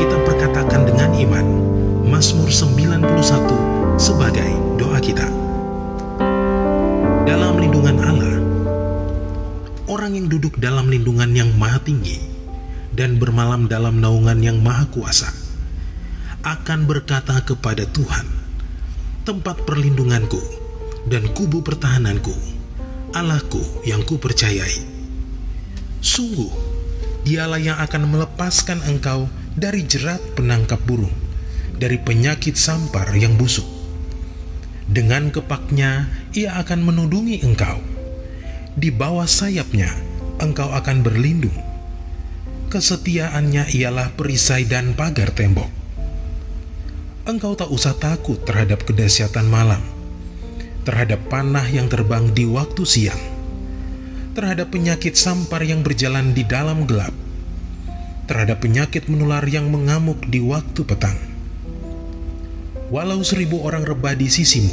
kita perkatakan dengan iman Mazmur 91 sebagai doa kita. Dalam lindungan Allah, orang yang duduk dalam lindungan yang maha tinggi dan bermalam dalam naungan yang maha kuasa akan berkata kepada Tuhan, tempat perlindunganku dan kubu pertahananku, Allahku yang kupercayai. Sungguh, dialah yang akan melepaskan engkau dari jerat penangkap burung, dari penyakit sampar yang busuk. Dengan kepaknya ia akan menudungi engkau. Di bawah sayapnya engkau akan berlindung. Kesetiaannya ialah perisai dan pagar tembok. Engkau tak usah takut terhadap kedahsyatan malam, terhadap panah yang terbang di waktu siang, terhadap penyakit sampar yang berjalan di dalam gelap, terhadap penyakit menular yang mengamuk di waktu petang. Walau 1.000 orang rebah di sisimu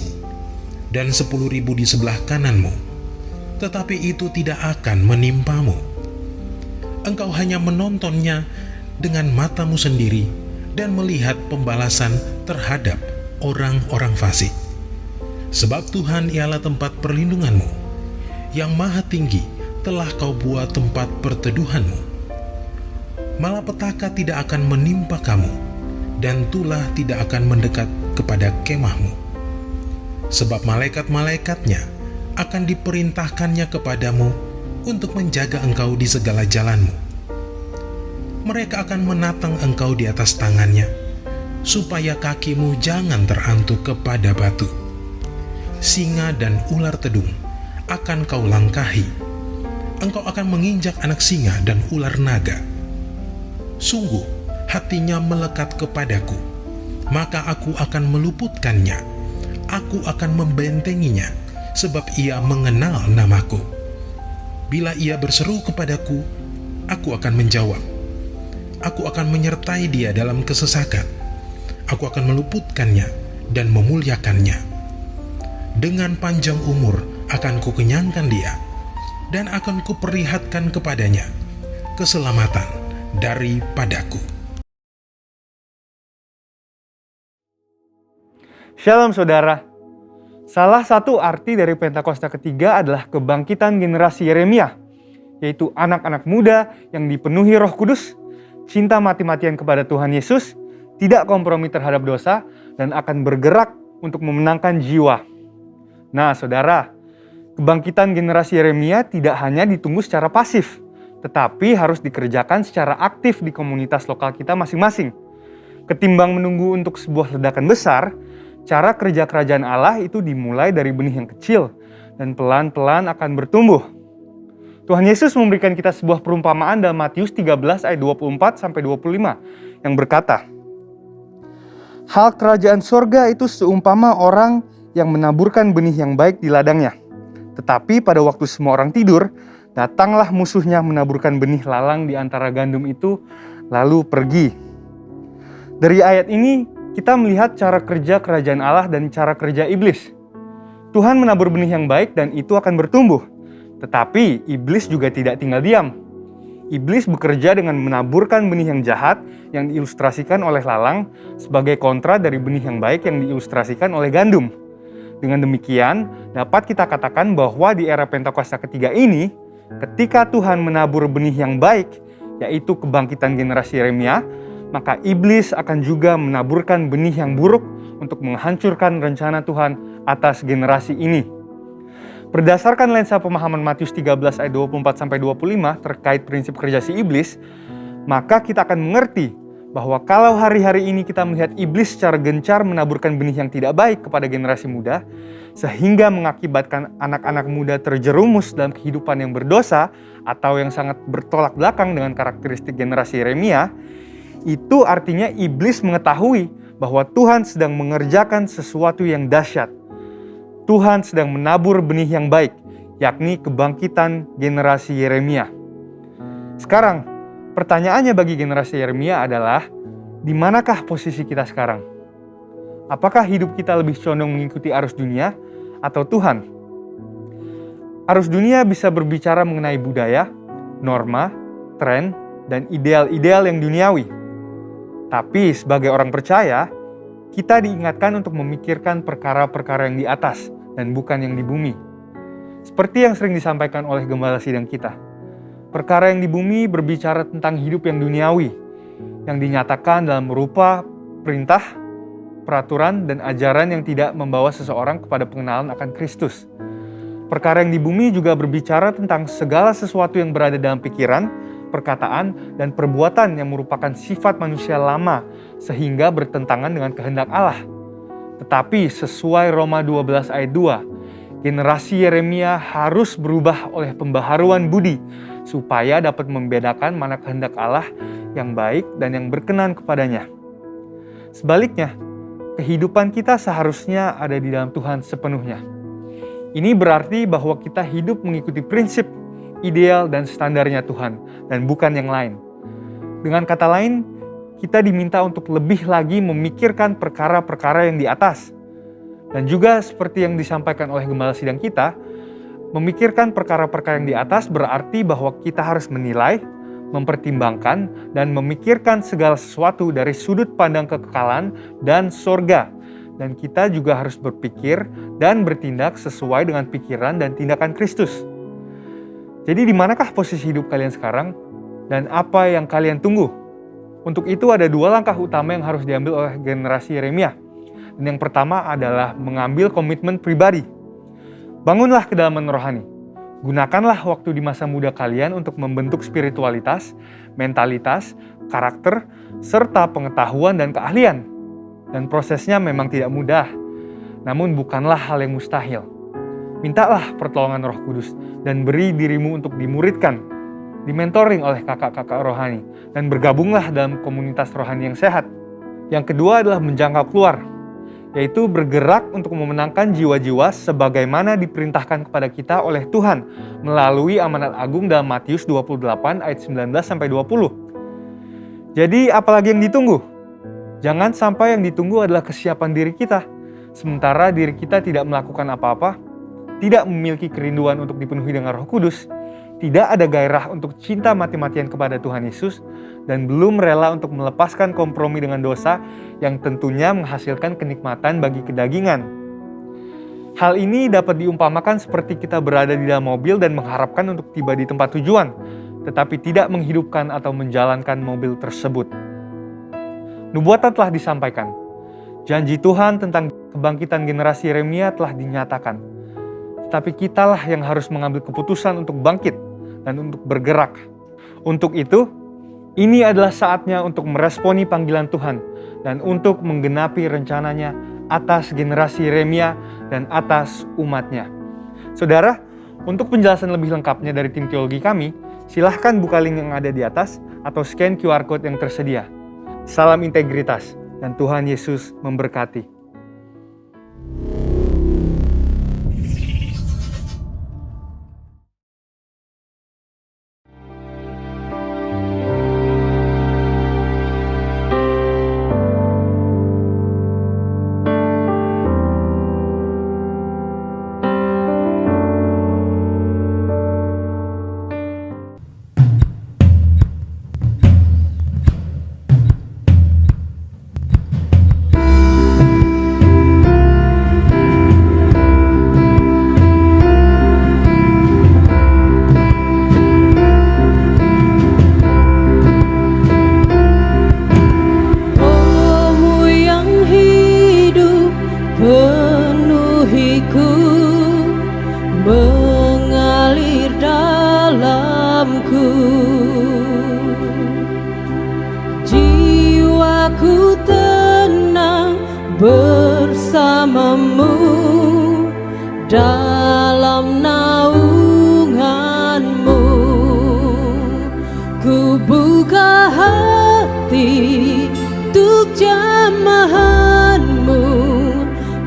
dan 10.000 di sebelah kananmu, tetapi itu tidak akan menimpamu. Engkau hanya menontonnya dengan matamu sendiri dan melihat pembalasan terhadap orang-orang fasik. Sebab Tuhan ialah tempat perlindunganmu, yang maha tinggi telah kau buat tempat perteduhanmu. Malapetaka tidak akan menimpa kamu, dan tulah tidak akan mendekat kepada kemahmu. Sebab malaikat-malaikatnya akan diperintahkannya kepadamu untuk menjaga engkau di segala jalanmu. Mereka akan menatang engkau di atas tangannya, supaya kakimu jangan terantuk kepada batu. Singa dan ular tedung akan kau langkahi. Engkau akan menginjak anak singa dan ular naga. Sungguh, hatinya melekat kepadaku, maka aku akan meluputkannya. Aku akan membentenginya, sebab ia mengenal namaku. Bila ia berseru kepadaku, aku akan menjawab. Aku akan menyertai dia dalam kesesakan. Aku akan meluputkannya dan memuliakannya. Dengan panjang umur akan kukenyangkan dia, dan akan kuperlihatkan kepadanya keselamatan daripadaku. Shalom saudara. Salah satu arti dari Pentakosta ketiga adalah kebangkitan generasi Yeremia, yaitu anak-anak muda yang dipenuhi Roh Kudus, cinta mati-matian kepada Tuhan Yesus, tidak kompromi terhadap dosa, dan akan bergerak untuk memenangkan jiwa. Nah saudara, kebangkitan generasi Yeremia tidak hanya ditunggu secara pasif, tetapi harus dikerjakan secara aktif di komunitas lokal kita masing-masing. Ketimbang menunggu untuk sebuah ledakan besar, cara kerja kerajaan Allah itu dimulai dari benih yang kecil dan pelan-pelan akan bertumbuh. Tuhan Yesus memberikan kita sebuah perumpamaan dalam Matius 13 ayat 24-25 yang berkata, hal kerajaan sorga itu seumpama orang yang menaburkan benih yang baik di ladangnya. Tetapi pada waktu semua orang tidur, datanglah musuhnya menaburkan benih lalang di antara gandum itu, lalu pergi. Dari ayat ini, kita melihat cara kerja kerajaan Allah dan cara kerja iblis. Tuhan menabur benih yang baik dan itu akan bertumbuh. Tetapi iblis juga tidak tinggal diam. Iblis bekerja dengan menaburkan benih yang jahat yang diilustrasikan oleh lalang sebagai kontra dari benih yang baik yang diilustrasikan oleh gandum. Dengan demikian, dapat kita katakan bahwa di era Pentakosta ketiga ini, ketika Tuhan menabur benih yang baik, yaitu kebangkitan generasi Yeremia, maka iblis akan juga menaburkan benih yang buruk untuk menghancurkan rencana Tuhan atas generasi ini. Berdasarkan lensa pemahaman Matius 13 ayat 24-25 terkait prinsip kerja si iblis, maka kita akan mengerti bahwa kalau hari-hari ini kita melihat iblis secara gencar menaburkan benih yang tidak baik kepada generasi muda, sehingga mengakibatkan anak-anak muda terjerumus dalam kehidupan yang berdosa atau yang sangat bertolak belakang dengan karakteristik generasi Yeremia, itu artinya iblis mengetahui bahwa Tuhan sedang mengerjakan sesuatu yang dahsyat. Tuhan sedang menabur benih yang baik, yakni kebangkitan generasi Yeremia. Sekarang, pertanyaannya bagi generasi Yeremia adalah, di manakah posisi kita sekarang? Apakah hidup kita lebih condong mengikuti arus dunia atau Tuhan? Arus dunia bisa berbicara mengenai budaya, norma, tren, dan ideal-ideal yang duniawi. Tapi sebagai orang percaya, kita diingatkan untuk memikirkan perkara-perkara yang di atas dan bukan yang di bumi. Seperti yang sering disampaikan oleh gembala sidang kita, perkara yang di bumi berbicara tentang hidup yang duniawi, yang dinyatakan dalam rupa perintah, peraturan, dan ajaran yang tidak membawa seseorang kepada pengenalan akan Kristus. Perkara yang di bumi juga berbicara tentang segala sesuatu yang berada dalam pikiran, perkataan, dan perbuatan yang merupakan sifat manusia lama sehingga bertentangan dengan kehendak Allah. Tetapi sesuai Roma 12 ayat 2, generasi Yeremia harus berubah oleh pembaharuan budi supaya dapat membedakan mana kehendak Allah yang baik dan yang berkenan kepadanya. Sebaliknya, kehidupan kita seharusnya ada di dalam Tuhan sepenuhnya. Ini berarti bahwa kita hidup mengikuti prinsip, ideal, dan standarnya Tuhan, dan bukan yang lain. Dengan kata lain, kita diminta untuk lebih lagi memikirkan perkara-perkara yang di atas. Dan juga seperti yang disampaikan oleh gembala sidang kita, memikirkan perkara-perkara yang di atas berarti bahwa kita harus menilai, mempertimbangkan, dan memikirkan segala sesuatu dari sudut pandang kekekalan dan sorga. Dan kita juga harus berpikir dan bertindak sesuai dengan pikiran dan tindakan Kristus. Jadi di manakah posisi hidup kalian sekarang? Dan apa yang kalian tunggu? Untuk itu ada 2 langkah utama yang harus diambil oleh generasi Yeremia. Dan yang pertama adalah mengambil komitmen pribadi. Bangunlah kedalaman rohani. Gunakanlah waktu di masa muda kalian untuk membentuk spiritualitas, mentalitas, karakter, serta pengetahuan dan keahlian. Dan prosesnya memang tidak mudah, namun bukanlah hal yang mustahil. Mintalah pertolongan Roh Kudus dan beri dirimu untuk dimuridkan, dimentoring oleh kakak-kakak rohani, dan bergabunglah dalam komunitas rohani yang sehat. Yang kedua adalah menjangkau keluar, yaitu bergerak untuk memenangkan jiwa-jiwa sebagaimana diperintahkan kepada kita oleh Tuhan melalui amanat agung dalam Matius 28 ayat 19-20. Jadi apalagi yang ditunggu? Jangan sampai yang ditunggu adalah kesiapan diri kita, sementara diri kita tidak melakukan apa-apa, tidak memiliki kerinduan untuk dipenuhi dengan Roh Kudus, tidak ada gairah untuk cinta mati-matian kepada Tuhan Yesus, dan belum rela untuk melepaskan kompromi dengan dosa yang tentunya menghasilkan kenikmatan bagi kedagingan. Hal ini dapat diumpamakan seperti kita berada di dalam mobil dan mengharapkan untuk tiba di tempat tujuan, tetapi tidak menghidupkan atau menjalankan mobil tersebut. Nubuatan telah disampaikan. Janji Tuhan tentang kebangkitan generasi Yeremia telah dinyatakan. Tetapi kitalah yang harus mengambil keputusan untuk bangkit dan untuk bergerak. Untuk itu, ini adalah saatnya untuk meresponi panggilan Tuhan dan untuk menggenapi rencananya atas generasi Yeremia dan atas umatnya. Saudara, untuk penjelasan lebih lengkapnya dari tim teologi kami, silahkan buka link yang ada di atas atau scan QR Code yang tersedia. Salam integritas dan Tuhan Yesus memberkati. Jiwaku tenang bersamamu dalam naunganmu. Ku buka hati untuk jamahanmu,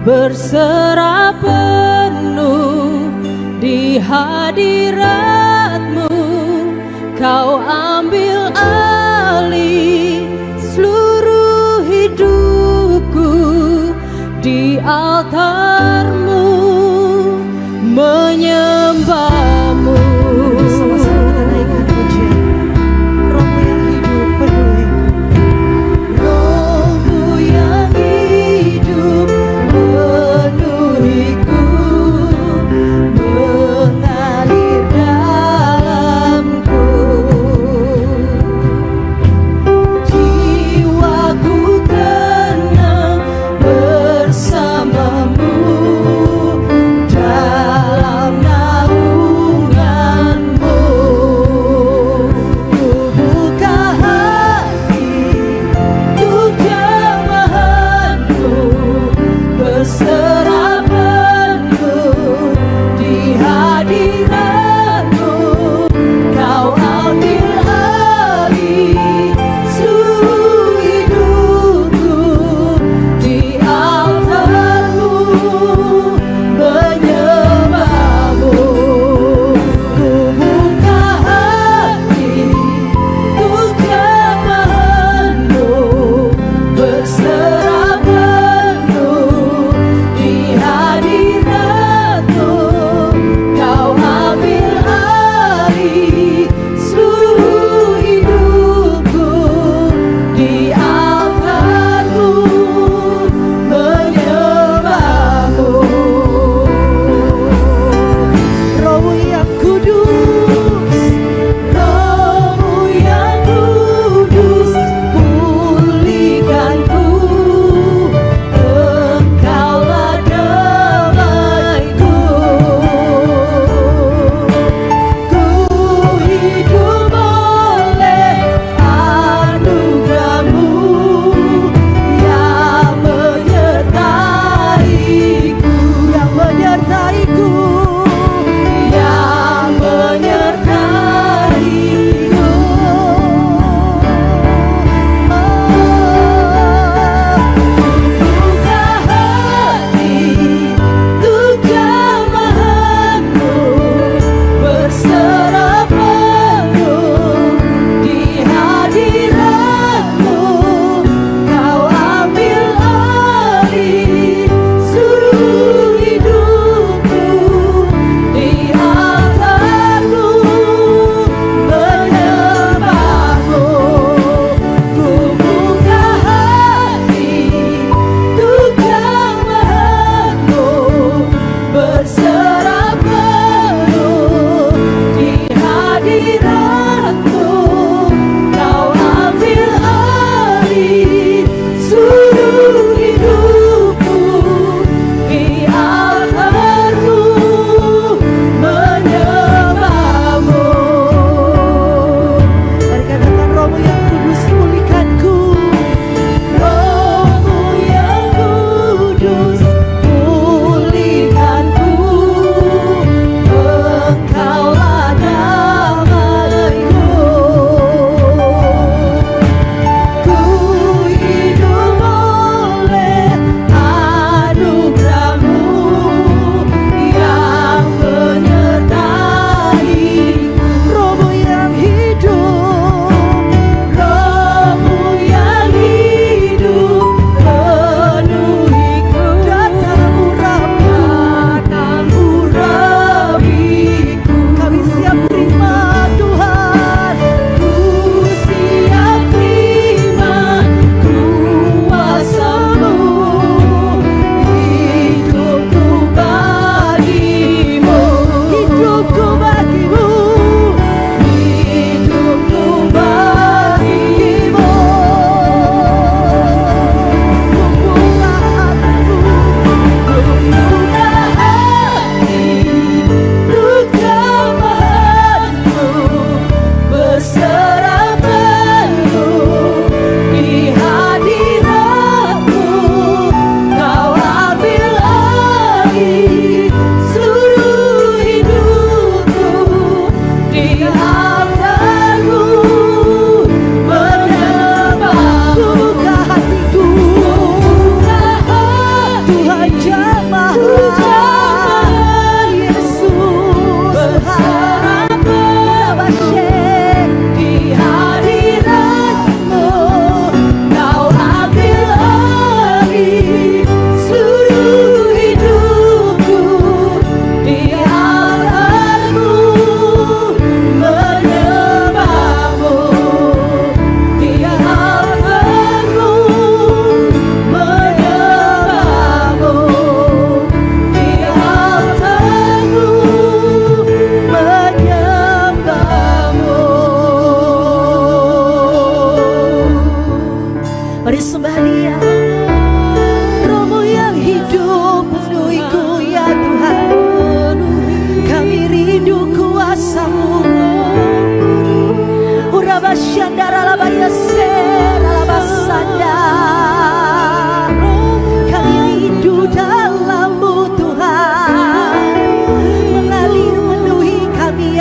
berserah penuh di hadiratmu. Kau ambil alih seluruh hidupku di altarmu, menyembahmu. Bersama-sama kita naikkan pujian, Rohmu yang hidup penuhiku.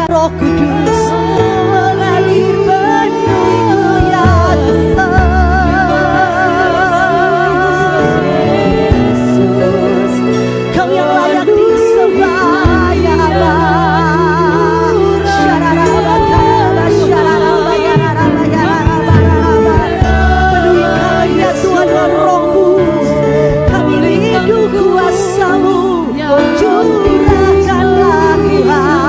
karya Roh Kudus mengalir penuhku ya Yesus. Kau yang layak disembah ya Allah. Penuhi kami ya Tuhan dengan Roh-Mu. Kami rindu kuasa-Mu, curahkanlah Tuhan.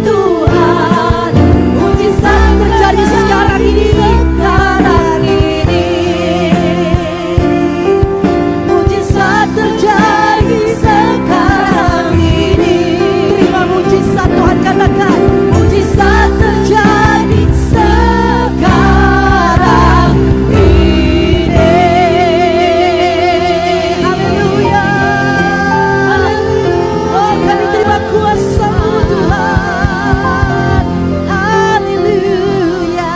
Tuhan. Mujizat terjadi sekarang ini, sekarang ini. Mujizat terjadi sekarang ini. Terima mujizat Tuhan, katakan mujizat terjadi sekarang ini. Haleluya. Oh, kami terima kuasa-Mu Tuhan. Haleluya.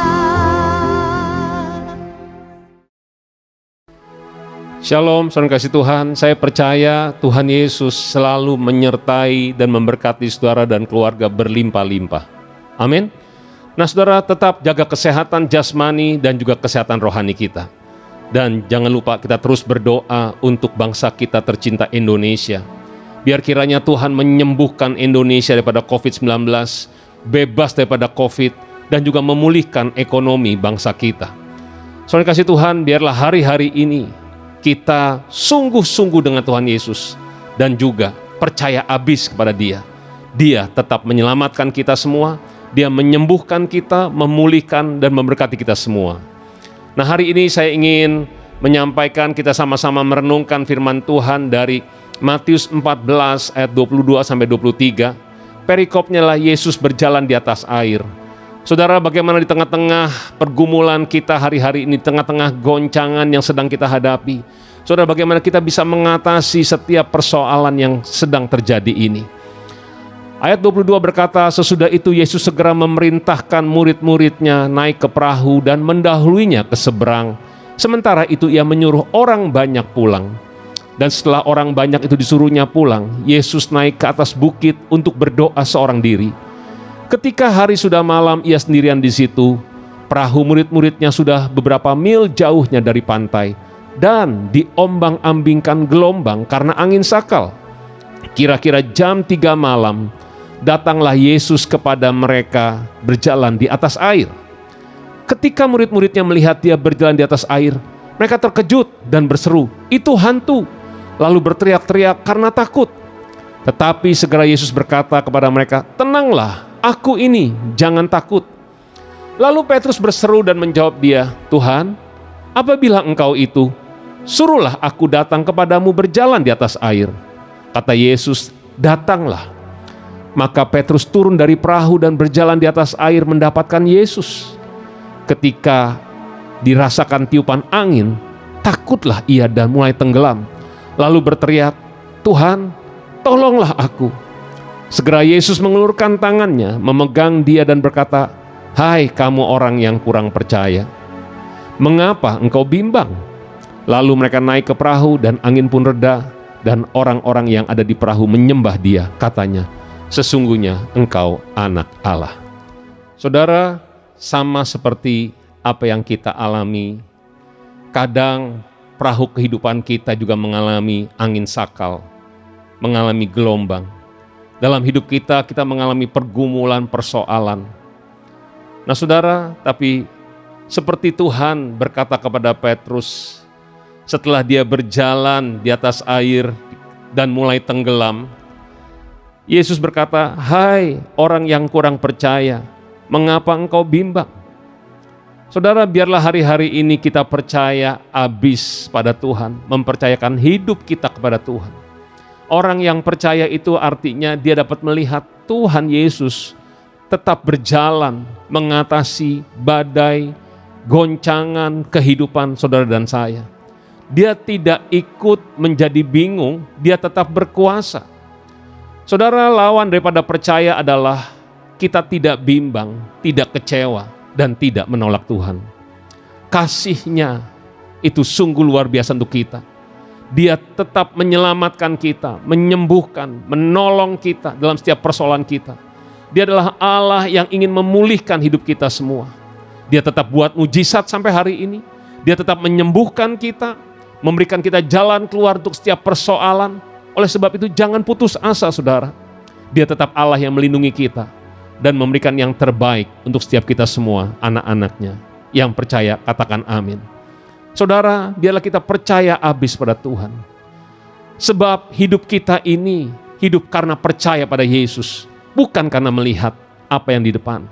Shalom, saudara kasih Tuhan. Saya percaya Tuhan Yesus selalu menyertai dan memberkati saudara dan keluarga berlimpah-limpah. Amin. Nah, saudara tetap jaga kesehatan jasmani dan juga kesehatan rohani kita. Dan jangan lupa kita terus berdoa untuk bangsa kita tercinta Indonesia. Biar kiranya Tuhan menyembuhkan Indonesia daripada COVID-19, bebas daripada COVID, dan juga memulihkan ekonomi bangsa kita. Saudara kasih Tuhan, biarlah hari-hari ini kita sungguh-sungguh dengan Tuhan Yesus dan juga percaya habis kepada Dia. Dia tetap menyelamatkan kita semua, Dia menyembuhkan kita, memulihkan dan memberkati kita semua. Nah, hari ini saya ingin menyampaikan, kita sama-sama merenungkan firman Tuhan dari Matius 14 ayat 22 sampai 23. Perikopnya lah Yesus berjalan di atas air. Saudara, bagaimana di tengah-tengah pergumulan kita hari-hari ini, tengah-tengah goncangan yang sedang kita hadapi, saudara, bagaimana kita bisa mengatasi setiap persoalan yang sedang terjadi ini. Ayat 22 berkata, sesudah itu Yesus segera memerintahkan murid-muridnya naik ke perahu dan mendahuluinya ke seberang. Sementara itu ia menyuruh orang banyak pulang. Dan setelah orang banyak itu disuruhnya pulang, Yesus naik ke atas bukit untuk berdoa seorang diri. Ketika hari sudah malam, ia sendirian di situ. Perahu murid-muridnya sudah beberapa mil jauhnya dari pantai dan diombang-ambingkan gelombang karena angin sakal. Kira-kira jam 3 malam, datanglah Yesus kepada mereka berjalan di atas air. Ketika murid-muridnya melihat dia berjalan di atas air, mereka terkejut dan berseru, "Itu hantu!" Lalu berteriak-teriak karena takut. Tetapi segera Yesus berkata kepada mereka, "Tenanglah, aku ini, jangan takut." Lalu Petrus berseru dan menjawab dia, "Tuhan, apabila engkau itu, suruhlah aku datang kepadamu berjalan di atas air." Kata Yesus, "Datanglah." Maka Petrus turun dari perahu dan berjalan di atas air mendapatkan Yesus. Ketika dirasakan tiupan angin, takutlah ia dan mulai tenggelam. Lalu berteriak, "Tuhan, tolonglah aku." Segera Yesus mengulurkan tangannya, memegang dia dan berkata, "Hai kamu orang yang kurang percaya, mengapa engkau bimbang?" Lalu mereka naik ke perahu dan angin pun reda, dan orang-orang yang ada di perahu menyembah dia. Katanya, "Sesungguhnya engkau anak Allah." Saudara, sama seperti apa yang kita alami, kadang perahu kehidupan kita juga mengalami angin sakal, mengalami gelombang. Dalam hidup kita mengalami pergumulan, persoalan. Nah saudara, tapi seperti Tuhan berkata kepada Petrus, setelah dia berjalan di atas air dan mulai tenggelam, Yesus berkata, "Hai orang yang kurang percaya, mengapa engkau bimbang?" Saudara, biarlah hari-hari ini kita percaya habis pada Tuhan, mempercayakan hidup kita kepada Tuhan. Orang yang percaya itu artinya dia dapat melihat Tuhan Yesus tetap berjalan mengatasi badai, goncangan kehidupan saudara dan saya. Dia tidak ikut menjadi bingung, dia tetap berkuasa. Saudara, lawan daripada percaya adalah kita tidak bimbang, tidak kecewa, dan tidak menolak Tuhan. Kasih-Nya itu sungguh luar biasa untuk kita. Dia tetap menyelamatkan kita, menyembuhkan, menolong kita dalam setiap persoalan kita. Dia adalah Allah yang ingin memulihkan hidup kita semua. Dia tetap buat mujizat sampai hari ini. Dia tetap menyembuhkan kita, memberikan kita jalan keluar untuk setiap persoalan. Oleh sebab itu jangan putus asa saudara. Dia tetap Allah yang melindungi kita dan memberikan yang terbaik untuk setiap kita semua, anak-anaknya. Yang percaya katakan amin. Saudara, biarlah kita percaya habis pada Tuhan. Sebab hidup kita ini hidup karena percaya pada Yesus. bukan karena melihat apa yang di depan.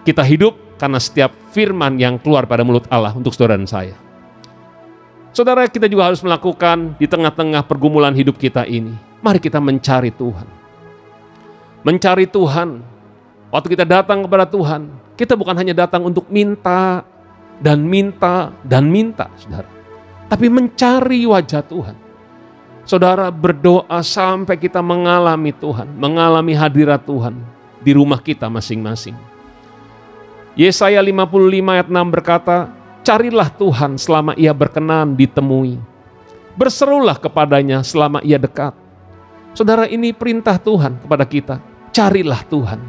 Kita hidup karena setiap firman yang keluar pada mulut Allah untuk saudara dan saya. Saudara, kita juga harus melakukan di tengah-tengah pergumulan hidup kita ini. Mari kita mencari Tuhan. Mencari Tuhan. Waktu kita datang kepada Tuhan, kita bukan hanya datang untuk minta dan minta dan minta, saudara. Tapi mencari wajah Tuhan. Saudara, berdoa sampai kita mengalami Tuhan, mengalami hadirat Tuhan di rumah kita masing-masing. Yesaya 55 ayat 6 berkata, carilah Tuhan selama ia berkenan ditemui. Berserulah kepadanya selama ia dekat. Saudara, ini perintah Tuhan kepada kita. Carilah Tuhan.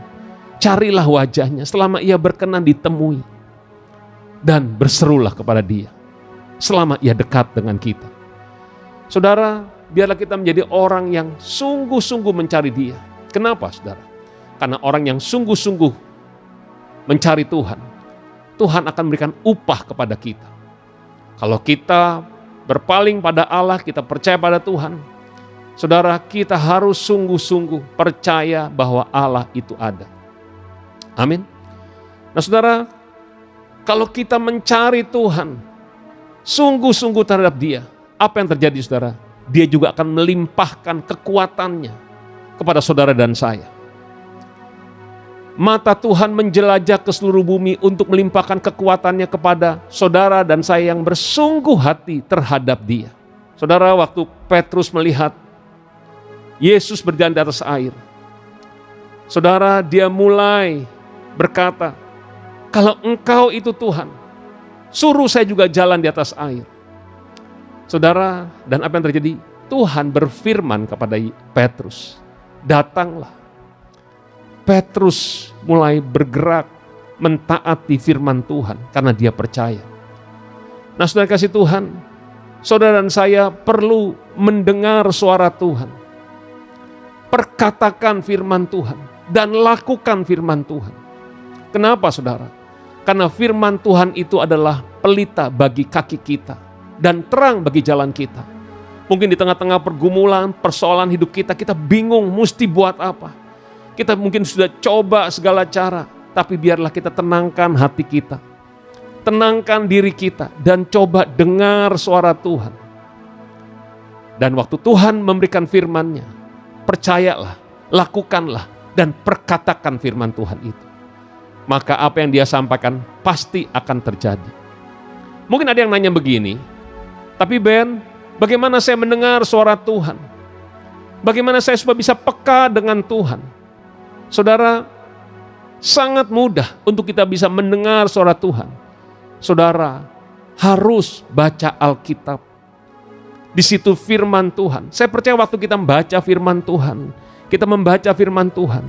Carilah wajahnya selama ia berkenan ditemui. Dan berserulah kepada dia selama ia dekat dengan kita. Saudara, biarlah kita menjadi orang yang sungguh-sungguh mencari dia. Kenapa, saudara? Karena orang yang sungguh-sungguh mencari Tuhan, Tuhan akan memberikan upah kepada kita. Kalau kita berpaling pada Allah, kita percaya pada Tuhan, saudara, kita harus sungguh-sungguh percaya bahwa Allah itu ada. Amin. Nah, saudara, kalau kita mencari Tuhan, sungguh-sungguh terhadap dia, apa yang terjadi, saudara? Dia juga akan melimpahkan kekuatannya kepada saudara dan saya. Mata Tuhan menjelajah ke seluruh bumi untuk melimpahkan kekuatannya kepada saudara dan saya yang bersungguh hati terhadap dia. Saudara, waktu Petrus melihat Yesus berjalan di atas air, saudara, dia mulai berkata, kalau engkau itu Tuhan, suruh saya juga jalan di atas air. Saudara, dan apa yang terjadi? Tuhan berfirman kepada Petrus, datanglah. Petrus mulai bergerak mentaati firman Tuhan karena dia percaya. Nah, saudara kasih Tuhan, saudara dan saya perlu mendengar suara Tuhan. Perkatakan firman Tuhan dan lakukan firman Tuhan. Kenapa, saudara? Karena firman Tuhan itu adalah pelita bagi kaki kita dan terang bagi jalan kita. Mungkin di tengah-tengah pergumulan, persoalan hidup kita, kita bingung mesti buat apa. Kita mungkin sudah coba segala cara, tapi biarlah kita tenangkan hati kita. Tenangkan diri kita dan coba dengar suara Tuhan. Dan waktu Tuhan memberikan firman-Nya, percayalah, lakukanlah, dan perkatakan firman Tuhan itu. Maka apa yang dia sampaikan pasti akan terjadi. Mungkin ada yang nanya begini, tapi Ben, bagaimana saya mendengar suara Tuhan? Bagaimana saya supaya bisa peka dengan Tuhan? Saudara, sangat mudah untuk kita bisa mendengar suara Tuhan. Saudara, harus baca Alkitab. Di situ firman Tuhan. Saya percaya waktu kita membaca firman Tuhan, kita membaca firman Tuhan,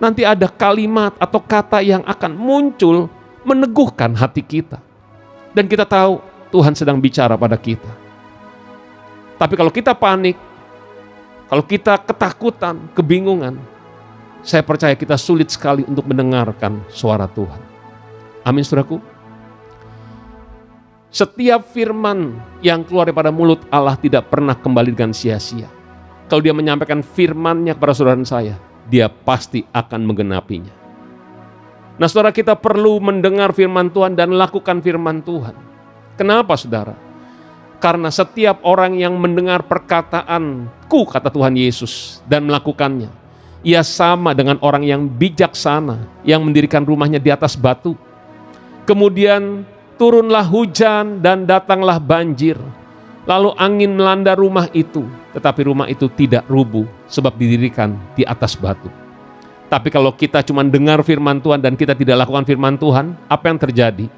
nanti ada kalimat atau kata yang akan muncul meneguhkan hati kita. Dan kita tahu Tuhan sedang bicara pada kita. Tapi kalau kita panik, kalau kita ketakutan, kebingungan, saya percaya kita sulit sekali untuk mendengarkan suara Tuhan. Amin, saudaraku. Setiap firman yang keluar daripada mulut Allah tidak pernah kembali dengan sia-sia. Kalau dia menyampaikan firman-Nya kepada saudara dan saya, dia pasti akan menggenapinya. Nah, saudara, kita perlu mendengar firman Tuhan dan lakukan firman Tuhan. Kenapa, saudara? Karena setiap orang yang mendengar perkataanku, kata Tuhan Yesus, dan melakukannya, ia sama dengan orang yang bijaksana yang mendirikan rumahnya di atas batu. Kemudian turunlah hujan dan datanglah banjir. Lalu angin melanda rumah itu, tetapi rumah itu tidak rubuh sebab didirikan di atas batu. Tapi kalau kita cuma dengar firman Tuhan dan kita tidak lakukan firman Tuhan, apa yang terjadi?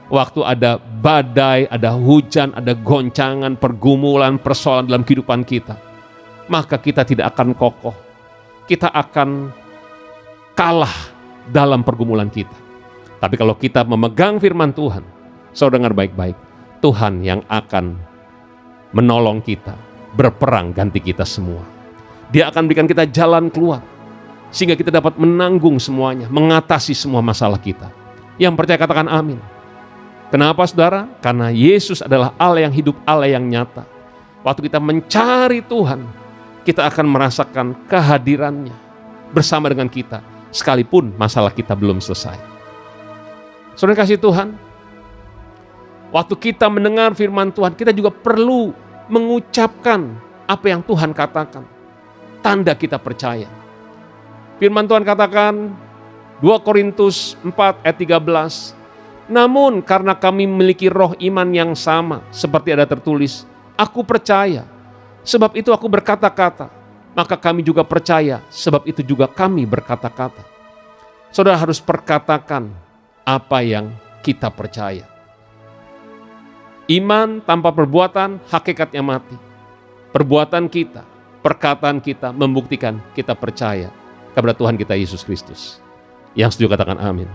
Waktu ada badai, ada hujan, ada goncangan, pergumulan, persoalan dalam kehidupan kita, maka kita tidak akan kokoh. Kita akan kalah dalam pergumulan kita. Tapi kalau kita memegang firman Tuhan, saudara dengar baik-baik, Tuhan yang akan menolong kita, berperang ganti kita semua. Dia akan berikan kita jalan keluar, sehingga kita dapat menanggung semuanya, mengatasi semua masalah kita. Yang percaya katakan amin. Kenapa, saudara? Karena Yesus adalah Allah yang hidup, Allah yang nyata. Waktu kita mencari Tuhan, kita akan merasakan kehadirannya bersama dengan kita, sekalipun masalah kita belum selesai. Saudara kasih Tuhan, waktu kita mendengar firman Tuhan, kita juga perlu mengucapkan apa yang Tuhan katakan. Tanda kita percaya. Firman Tuhan katakan, 2 Korintus 4 ayat 13, namun karena kami memiliki roh iman yang sama, seperti ada tertulis, aku percaya, sebab itu aku berkata-kata, maka kami juga percaya, sebab itu juga kami berkata-kata. Saudara harus perkatakan apa yang kita percaya. Iman tanpa perbuatan hakikatnya mati. Perbuatan kita, perkataan kita membuktikan kita percaya kepada Tuhan kita Yesus Kristus. Yang setuju katakan amin.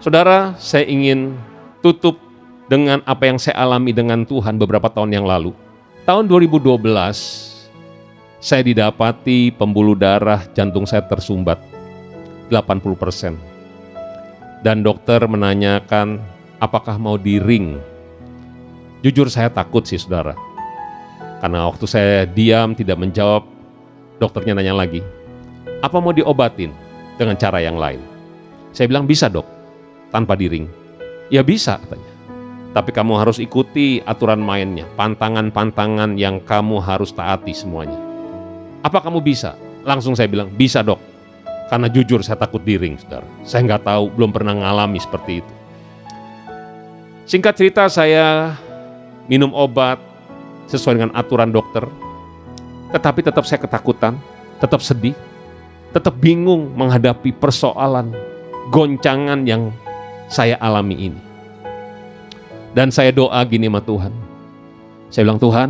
Saudara, saya ingin tutup dengan apa yang saya alami dengan Tuhan beberapa tahun yang lalu. Tahun 2012, saya didapati pembuluh darah jantung saya tersumbat 80%. Dan dokter menanyakan apakah mau di ring. Jujur saya takut sih saudara. Karena waktu saya diam tidak menjawab, dokternya nanya lagi, apa mau diobatin dengan cara yang lain? Saya bilang bisa dok, tanpa di ring. Ya bisa katanya. Tapi kamu harus ikuti aturan mainnya, pantangan-pantangan yang kamu harus taati semuanya. Apa kamu bisa? Langsung saya bilang, bisa dok. Karena jujur saya takut di ring, saudara. Saya nggak tahu, belum pernah ngalami seperti itu. Singkat cerita, saya minum obat sesuai dengan aturan dokter. Tetapi tetap saya ketakutan, tetap sedih, tetap bingung menghadapi persoalan, goncangan yang saya alami ini. Dan saya doa gini sama Tuhan. Saya bilang, Tuhan,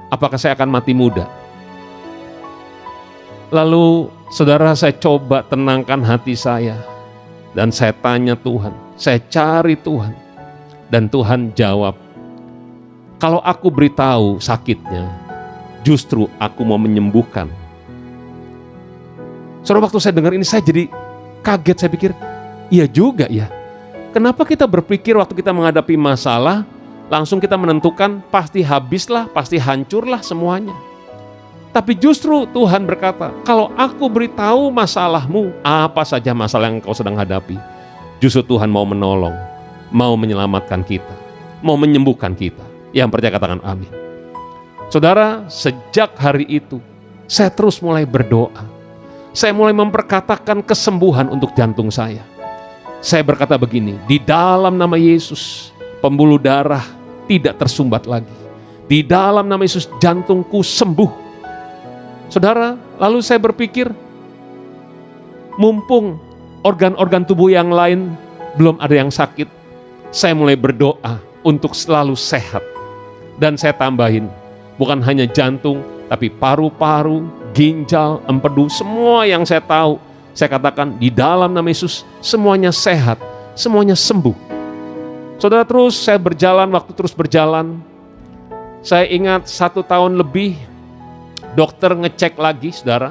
apakah saya akan mati muda? Lalu saudara, saya coba tenangkan hati saya. Dan saya tanya Tuhan, saya cari Tuhan. Dan Tuhan jawab, kalau aku beritahu sakitnya, justru aku mau menyembuhkan. Saudara, waktu saya dengar ini saya jadi kaget, saya pikir, iya juga ya. Kenapa kita berpikir waktu kita menghadapi masalah, langsung kita menentukan pasti habislah, pasti hancurlah semuanya. Tapi justru Tuhan berkata, kalau aku beritahu masalahmu, apa saja masalah yang kau sedang hadapi, justru Tuhan mau menolong, mau menyelamatkan kita, mau menyembuhkan kita. Yang percaya katakan amin. Saudara, sejak hari itu, saya terus mulai berdoa. Saya mulai memperkatakan kesembuhan untuk jantung saya. Saya berkata begini, di dalam nama Yesus, pembuluh darah tidak tersumbat lagi. Di dalam nama Yesus, jantungku sembuh. Saudara, lalu saya berpikir, mumpung organ-organ tubuh yang lain belum ada yang sakit, saya mulai berdoa untuk selalu sehat. Dan saya tambahin, bukan hanya jantung, tapi paru-paru, ginjal, empedu, semua yang saya tahu, saya katakan di dalam nama Yesus, semuanya sehat, semuanya sembuh. Saudara, terus saya berjalan, waktu terus berjalan, saya ingat 1 tahun lebih, dokter ngecek lagi, saudara.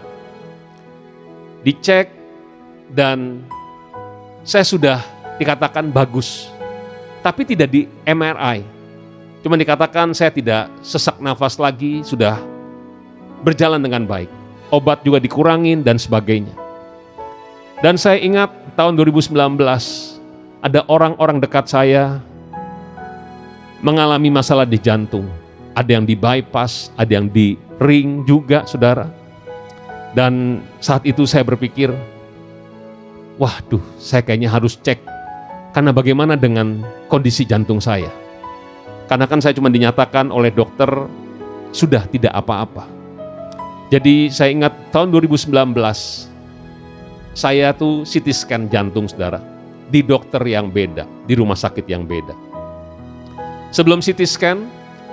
Dicek dan saya sudah dikatakan bagus. Tapi tidak di MRI. Cuma dikatakan saya tidak sesak nafas lagi, sudah berjalan dengan baik. Obat juga dikurangin dan sebagainya. Dan saya ingat tahun 2019 ada orang-orang dekat saya mengalami masalah di jantung. Ada yang di bypass, ada yang di ring juga, saudara. Dan saat itu saya berpikir, waduh, saya kayaknya harus cek. Karena bagaimana dengan kondisi jantung saya? Karena kan saya cuma dinyatakan oleh dokter, sudah tidak apa-apa. Jadi saya ingat tahun 2019, saya tuh CT scan jantung, saudara. Di dokter yang beda, di rumah sakit yang beda. Sebelum CT scan,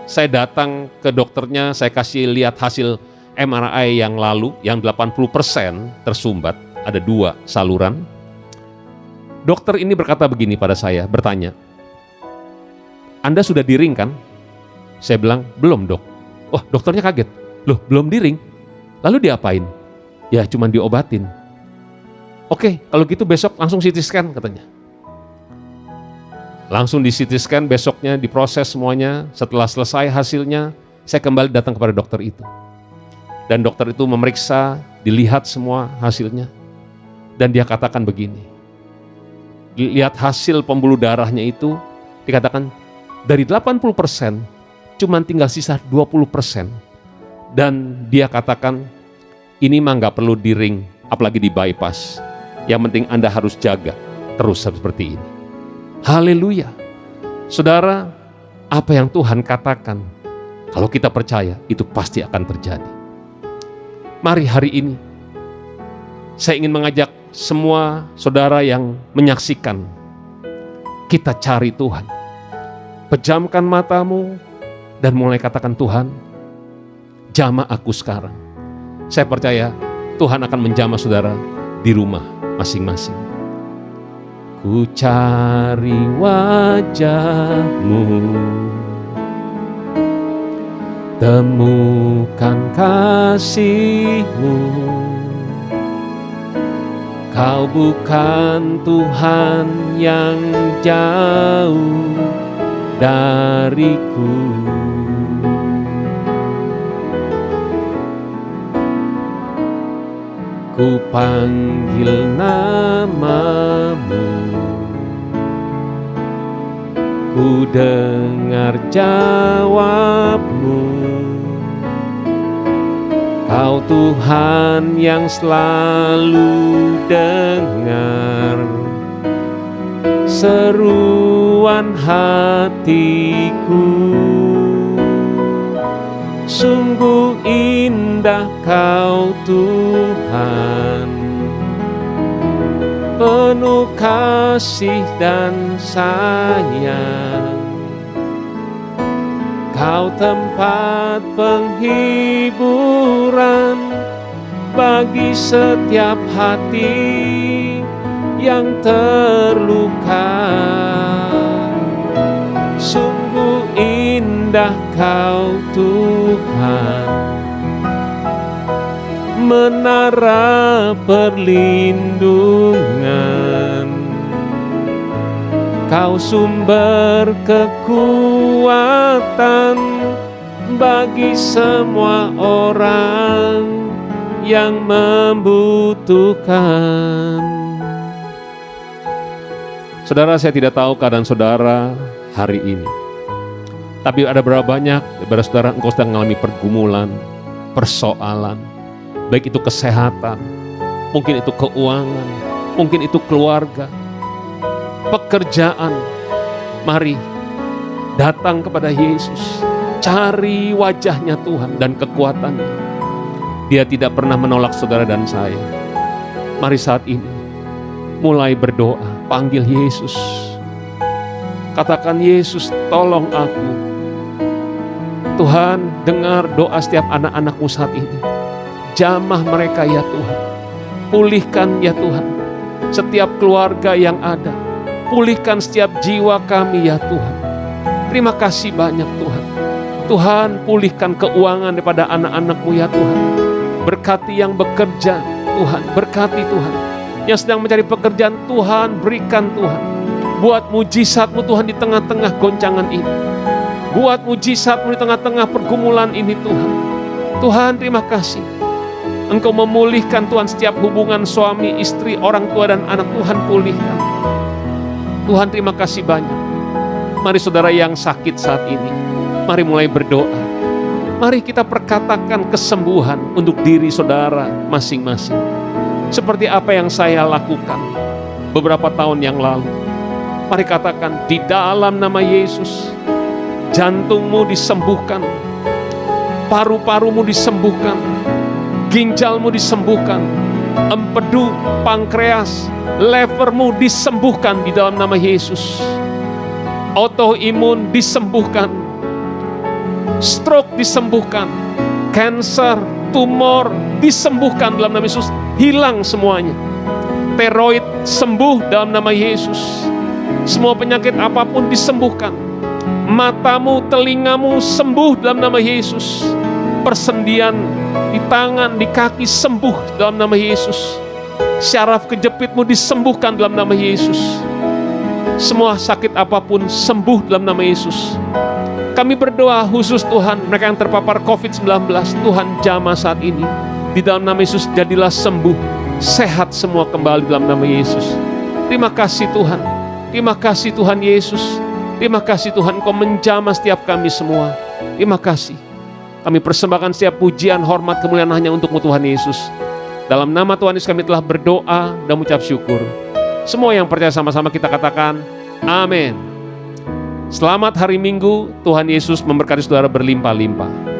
saya datang ke dokternya, saya kasih lihat hasil MRI yang lalu, yang 80% tersumbat, ada 2 saluran. Dokter ini berkata begini pada saya, bertanya, Anda sudah di ring kan? Saya bilang, belum dok. Wah, dokternya kaget, loh belum di ring? Lalu diapain? Ya cuma diobatin. Oke, kalau gitu besok langsung CT scan katanya. Langsung di CT scan, besoknya diproses semuanya. Setelah selesai hasilnya, saya kembali datang kepada dokter itu. Dan dokter itu memeriksa, dilihat semua hasilnya. Dan dia katakan begini, lihat hasil pembuluh darahnya itu, dikatakan dari 80% cuman tinggal sisa 20%. Dan dia katakan, ini mah gak perlu di ring, apalagi di bypass. Yang penting Anda harus jaga terus seperti ini. Haleluya. Saudara, apa yang Tuhan katakan, kalau kita percaya, itu pasti akan terjadi. Mari hari ini, saya ingin mengajak semua saudara yang menyaksikan, kita cari Tuhan. Pejamkan matamu dan mulai katakan, Tuhan, jamah aku sekarang. Saya percaya Tuhan akan menjamah saudara di rumah masing-masing. Ku cari wajah-Mu, temukan kasih-Mu. Kau bukan Tuhan yang jauh dariku. Ku panggil nama-Mu, ku dengar jawab-Mu. Kau Tuhan yang selalu dengar seruan hatiku. Sungguh indah Kau Tuhan, penuh kasih dan sayang. Kau tempat penghiburan bagi setiap hati yang terluka. Sungguh indah Kau Tuhan, menara perlindungan. Kau sumber kekuatan bagi semua orang yang membutuhkan. Saudara, saya tidak tahu keadaan saudara hari ini, tapi ada berapa banyak daripada saudara engkau sedang mengalami pergumulan, persoalan, baik itu kesehatan, mungkin itu keuangan, mungkin itu keluarga, pekerjaan. Mari datang kepada Yesus, cari wajahnya Tuhan dan kekuatannya. Dia tidak pernah menolak saudara dan saya. Mari saat ini mulai berdoa, panggil Yesus. Katakan, Yesus, tolong aku. Tuhan, dengar doa setiap anak-anak-Mu saat ini. Jamah mereka ya Tuhan. Pulihkan ya Tuhan setiap keluarga yang ada. Pulihkan setiap jiwa kami ya Tuhan. Terima kasih banyak Tuhan. Tuhan, pulihkan keuangan daripada anak-anak-Mu ya Tuhan. Berkati yang bekerja Tuhan. Berkati Tuhan yang sedang mencari pekerjaan. Tuhan, berikan Tuhan. Buat mujizat-Mu Tuhan di tengah-tengah goncangan ini. Buat mujizat-Mu di tengah-tengah pergumulan ini Tuhan. Tuhan, terima kasih. Engkau memulihkan Tuhan setiap hubungan suami, istri, orang tua dan anak. Tuhan, pulihkan. Tuhan, terima kasih banyak. Mari saudara yang sakit saat ini, mari mulai berdoa. Mari kita perkatakan kesembuhan untuk diri saudara masing-masing. Seperti apa yang saya lakukan beberapa tahun yang lalu. Mari katakan, di dalam nama Yesus, jantungmu disembuhkan, paru-parumu disembuhkan, ginjalmu disembuhkan, empedu, pankreas, levermu disembuhkan di dalam nama Yesus. Autoimun disembuhkan, stroke disembuhkan, cancer, tumor disembuhkan dalam nama Yesus. Hilang semuanya. Tiroid sembuh dalam nama Yesus. Semua penyakit apapun disembuhkan. Matamu, telingamu sembuh dalam nama Yesus. Persendian di tangan, di kaki sembuh dalam nama Yesus. Syaraf kejepitmu disembuhkan dalam nama Yesus. Semua sakit apapun sembuh dalam nama Yesus. Kami berdoa khusus Tuhan, mereka yang terpapar COVID-19, Tuhan jamah saat ini. Di dalam nama Yesus jadilah sembuh. sehat semua kembali dalam nama Yesus. Terima kasih Tuhan. Terima kasih Tuhan Yesus. Terima kasih Tuhan, Engkau menjamah setiap kami semua. Terima kasih. Kami persembahkan setiap pujian, hormat, kemuliaan hanya untuk-Mu Tuhan Yesus. Dalam nama Tuhan Yesus kami telah berdoa dan mengucap syukur. Semua yang percaya sama-sama kita katakan, amin. Selamat hari Minggu, Tuhan Yesus memberkati saudara berlimpah-limpah.